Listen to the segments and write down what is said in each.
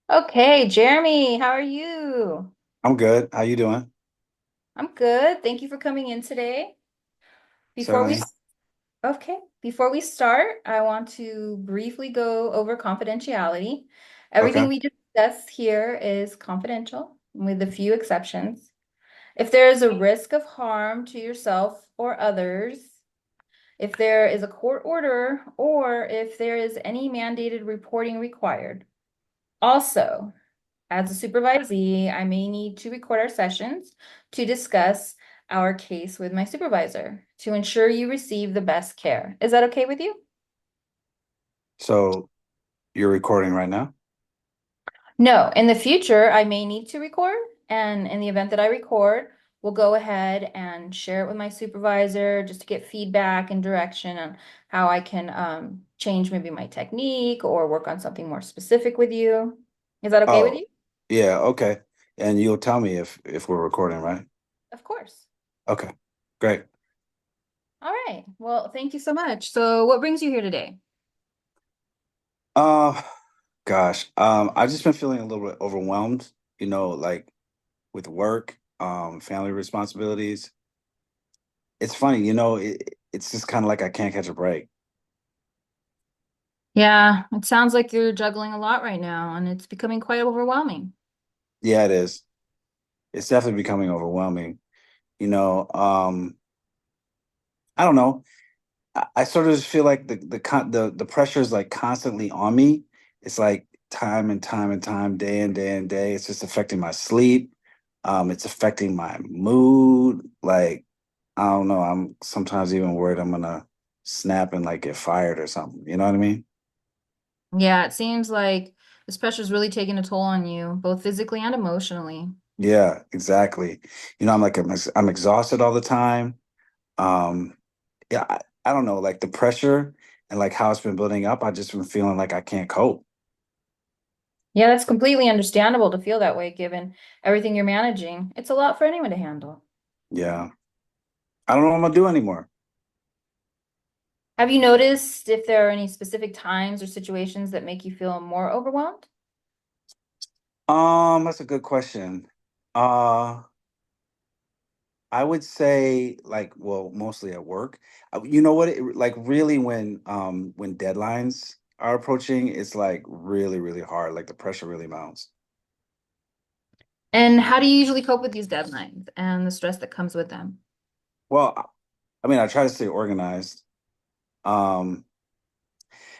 Okay, Jeremy, how are you? I'm good. How you doing? I'm good. Thank you for coming in today. Before we Certainly. okay, before we start, I want to briefly go over confidentiality. Okay. Everything we discuss here is confidential, with a few exceptions. If there is a risk of harm to yourself or others, if there is a court order, or if there is any mandated reporting required. Also, as a supervisee, I may need to record our sessions to discuss our case with my supervisor to ensure you receive the best care. Is that okay with you? So you're recording right now? No, in the future, I may need to record, and in the event that I record, we'll go ahead and share it with my supervisor just to get feedback and direction on how I can change maybe my technique or work on something more specific with you. Is that okay with Oh, you? yeah, okay. And you'll tell me if we're recording, right? Of course. Okay. Great. All right. Well, thank you so much. So, what brings you here today? Uh gosh. I've just been feeling a little bit overwhelmed, like with work, family responsibilities. It's funny, it's just kind of like I can't catch a break. Yeah, it sounds like you're juggling a lot right now, and it's becoming quite overwhelming. Yeah, it is. It's definitely becoming overwhelming. You know, um, I don't know. I sort of just feel like the pressure is like constantly on me. It's like time and time and time, day and day and day. It's just affecting my sleep. It's affecting my mood. Like, I don't know. I'm sometimes even worried I'm gonna snap and like get fired or something. You know what I mean? Yeah, it seems like this pressure is really taking a toll on you, both physically and emotionally. Yeah, exactly. I'm exhausted all the time. Um, yeah, I don't know, like the pressure and like how it's been building up. I just been feeling like I can't cope. Yeah, that's completely understandable to feel that way given everything you're managing. It's a lot for anyone to handle. Yeah. I don't know what I'm gonna do anymore. Have you noticed if there are any specific times or situations that make you feel more overwhelmed? That's a good question. Uh, I would say like, well, mostly at work. You know what? Like really when deadlines are approaching, it's like really, really hard. Like the pressure really mounts. And how do you usually cope with these deadlines and the stress that comes with them? Well, I mean, I try to stay organized. Um,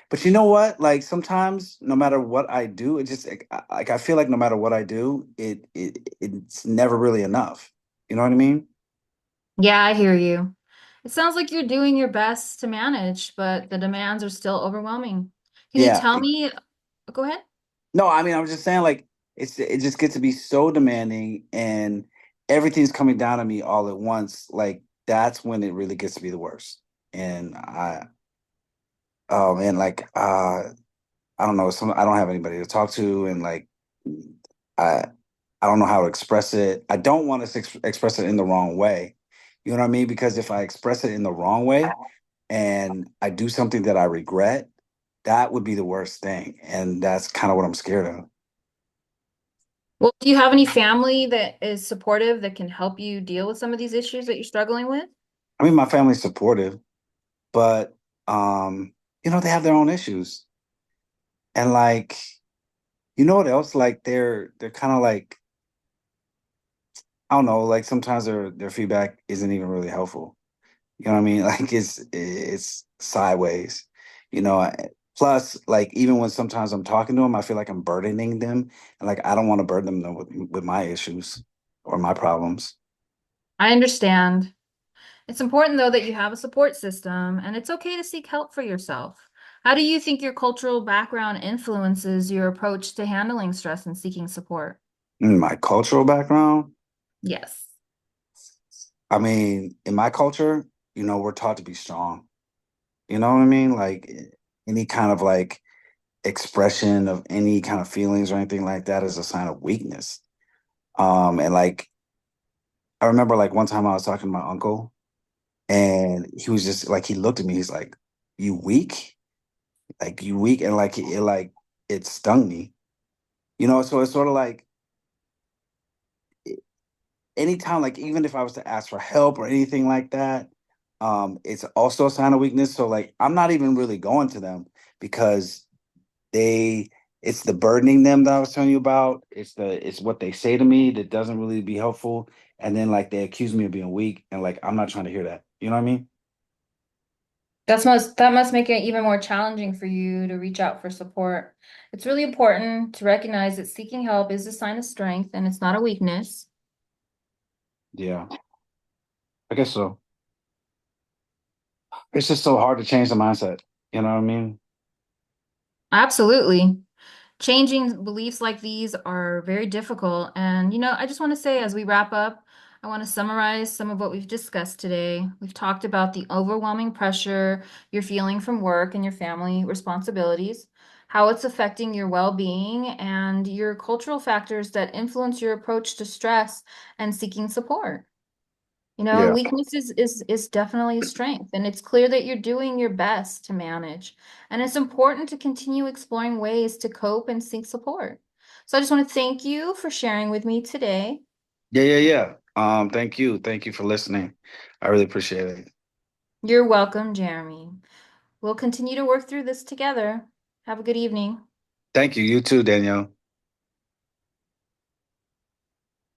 but you know what? Like sometimes, no matter what I do, it just like I feel like no matter what I do, it's never really enough. You know what I mean? Yeah, I hear you. It sounds like you're doing your best to manage, but the demands are still overwhelming. Can you Yeah. tell me? Go ahead. No, I mean, I'm just saying, like, it just gets to be so demanding, and everything's coming down on me all at once. Like, that's when it really gets to be the worst. And oh man, I don't know, I don't have anybody to talk to, and like, I, I don't know how to express it. I don't want to express it in the wrong way. You know what I mean? Because if I express it in the wrong way and I do something that I regret, that would be the worst thing, and that's kind of what I'm scared of. Well, do you have any family that is supportive that can help you deal with some of these issues that you're struggling with? I mean, my family's supportive, but they have their own issues. And like, you know what else? Like they're kind of like, I don't know, like sometimes their feedback isn't even really helpful. You know what I mean? Like it's sideways. You know, plus like even when sometimes I'm talking to them, I feel like I'm burdening them and like I don't want to burden them with my issues or my problems. I understand. It's important, though, that you have a support system, and it's okay to seek help for yourself. How do you think your cultural background influences your approach to handling stress and seeking support? My cultural background, Yes. I mean, in my culture, we're taught to be strong. You know what I mean? Like any kind of like expression of any kind of feelings or anything like that is a sign of weakness. And like I remember like one time I was talking to my uncle and he was just like he looked at me, he's like, "You weak?" Like you weak and like it stung me. So it's sort of like anytime, like even if I was to ask for help or anything like that, it's also a sign of weakness. So like I'm not even really going to them because they it's the burdening them that I was telling you about. It's what they say to me that doesn't really be helpful. And then like they accuse me of being weak and like I'm not trying to hear that. You know what I mean? That must make it even more challenging for you to reach out for support. It's really important to recognize that seeking help is a sign of strength and it's not a weakness. Yeah, I guess so. It's just so hard to change the mindset. You know what I mean? Absolutely. Changing beliefs like these are very difficult. And, I just want to say as we wrap up, I want to summarize some of what we've discussed today. We've talked about the overwhelming pressure you're feeling from work and your family responsibilities, how it's affecting your well-being, and your cultural factors that influence your approach to stress and seeking support. Yeah. Weakness is definitely a strength, and it's clear that you're doing your best to manage. And it's important to continue exploring ways to cope and seek support. So I just want to thank you for sharing with me today. Yeah, yeah, yeah. Thank you. Thank you for listening. I really appreciate it. You're welcome, Jeremy. We'll continue to work through this together. Have a good evening. Thank you. You too, Danielle.